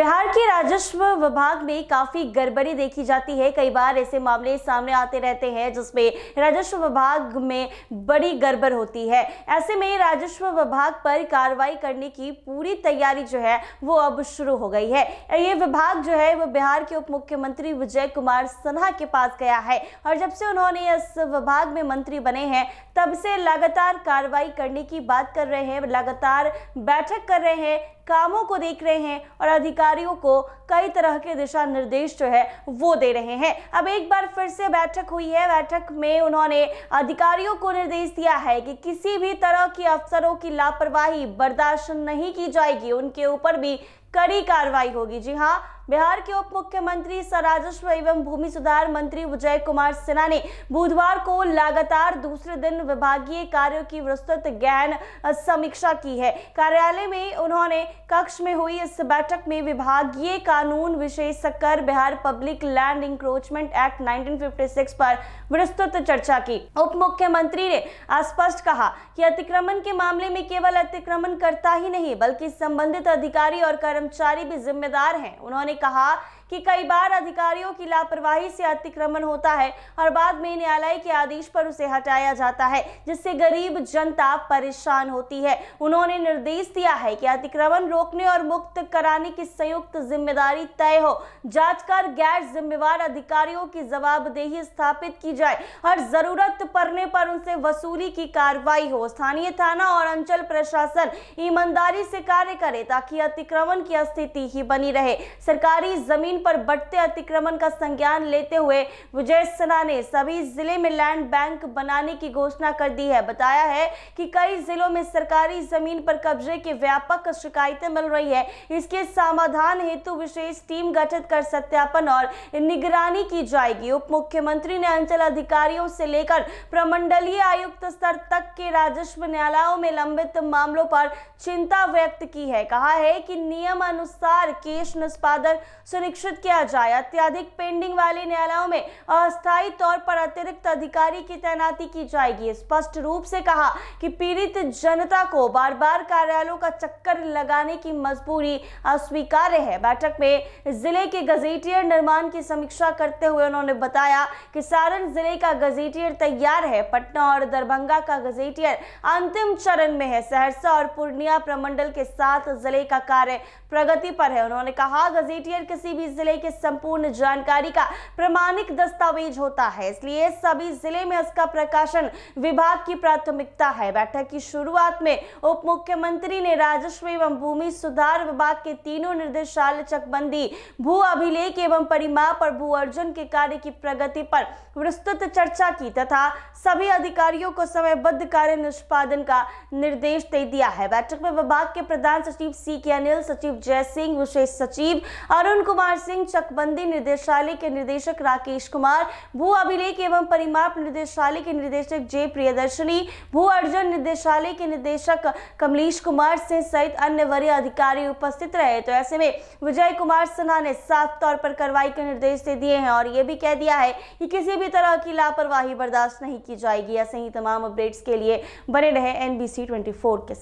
बिहार के राजस्व विभाग में काफी गड़बड़ी देखी जाती है। कई बार ऐसे मामले सामने आते रहते हैं जिसमें राजस्व विभाग में बड़ी गड़बड़ होती है। ऐसे में राजस्व विभाग पर कार्रवाई करने की पूरी तैयारी जो है वो अब शुरू हो गई है। ये विभाग जो है वो बिहार के उप मुख्यमंत्री विजय कुमार सिन्हा के पास गया है और जब से उन्होंने इस विभाग में मंत्री बने हैं तब से लगातार कार्रवाई करने की बात कर रहे हैं, लगातार बैठक कर रहे हैं, कामों को देख रहे हैं और अधिकारियों को कई तरह के दिशा निर्देश जो है वो दे रहे हैं। अब एक बार फिर से बैठक हुई है। बैठक में उन्होंने अधिकारियों को निर्देश दिया है कि किसी भी तरह की अफसरों की लापरवाही बर्दाश्त नहीं की जाएगी, उनके ऊपर भी कड़ी कार्रवाई होगी। जी हां, बिहार के उप मुख्यमंत्री राजस्व एवं भूमि सुधार मंत्री विजय कुमार सिन्हा ने बुधवार को लगातार दूसरे दिन विभागीय कार्यों की विस्तृत गहन समीक्षा की है। कार्यालय में उन्होंने कक्ष में हुई इस बैठक में विभागीय कानून विशेषकर Bihar public land encroachment act 1956 पर विस्तृत चर्चा की। उप मुख्यमंत्री ने स्पष्ट कहा कि अतिक्रमण के मामले में केवल अतिक्रमणकर्ता ही नहीं बल्कि संबंधित अधिकारी और कर्मचारी भी जिम्मेदार हैं। उन्होंने कहा कि कई बार अधिकारियों की लापरवाही से अतिक्रमण होता है और बाद में न्यायालय के आदेश पर उसे हटाया जाता है, जिससे गरीब जनता परेशान होती है। उन्होंने निर्देश दिया है कि अतिक्रमण रोकने और मुक्त कराने की संयुक्त जिम्मेदारी तय हो, जांच कर गैर जिम्मेवार अधिकारियों की जवाबदेही स्थापित की जाए और जरूरत पड़ने पर उनसे वसूली की कार्रवाई हो। स्थानीय थाना और अंचल प्रशासन ईमानदारी से कार्य करे ताकि अतिक्रमण की स्थिति ही बनी रहे। सरकारी जमीन पर बढ़ते अतिक्रमण का संज्ञान लेते हुए विजय सिन्हा ने सभी जिले में लैंड बैंक बनाने की घोषणा कर दी है। बताया है कि कई जिलों में सरकारी जमीन पर कब्जे की व्यापक शिकायतें मिल रही है। इसके समाधान हेतु विशेष टीम गठित कर सत्यापन और निगरानी की जाएगी। उप मुख्यमंत्री ने अंचल अधिकारियों से लेकर प्रमंडलीय आयुक्त स्तर तक के राजस्व न्यायालयों में लंबित मामलों पर चिंता व्यक्त की है। कहा है कि नियम अनुसार केस निष्पादन सुनिश्चित किया जाए। अत्यधिक पेंडिंग वाले न्यायालयों में अस्थायी तौर पर अतिरिक्त अधिकारी की तैनाती की जाएगी। स्पष्ट रूप से कहा कि पीड़ित जनता को बार बार कार्यालयों का चक्कर लगाने की मजबूरी अस्वीकार्य है। बैठक में जिले के गजेटियर निर्माण की समीक्षा करते हुए उन्होंने बताया कि सारण जिले का गजेटियर तैयार है, पटना और दरभंगा का गजेटियर अंतिम चरण में है, सहरसा और पूर्णिया प्रमंडल के 7 जिले का कार्य प्रगति पर है। उन्होंने कहा गजेटियर किसी भी जिले के संपूर्ण जानकारी का प्रमाणिक दस्तावेज होता है, इसलिए सभी जिले में इसका प्रकाशन विभाग की प्राथमिकता है। बैठक की शुरुआत में उप मुख्यमंत्री ने राजस्व एवं भूमि सुधार विभाग के तीनों निदेशालय चकबंदी, भू अभिलेख एवं परिमाप और भू अर्जन के कार्य की प्रगति पर विस्तृत चर्चा की तथा सभी अधिकारियों को समयबद्ध कार्य निष्पादन का निर्देश दे दिया है। बैठक में विभाग के प्रधान सचिव C.K. अनिल, सचिव जय सिंह, विशेष सचिव अरुण कुमार सिंह, चकबंदी निदेशालय के निदेशक राकेश कुमार, भू अभिलेख एवं परिमाप निदेशालय के निदेशक जे प्रियदर्शनी, भू अर्जन निदेशालय के निदेशक कमलेश कुमार सिंह सहित अन्य वरीय अधिकारी उपस्थित रहे। तो ऐसे में विजय कुमार सिन्हा ने साफ तौर पर कार्रवाई के निर्देश दे दिए हैं और ये भी कह दिया है कि किसी भी तरह की लापरवाही बर्दाश्त नहीं की जाएगी। ऐसे ही तमाम अपडेट्स के लिए बने रहे NBC 24 के साथ।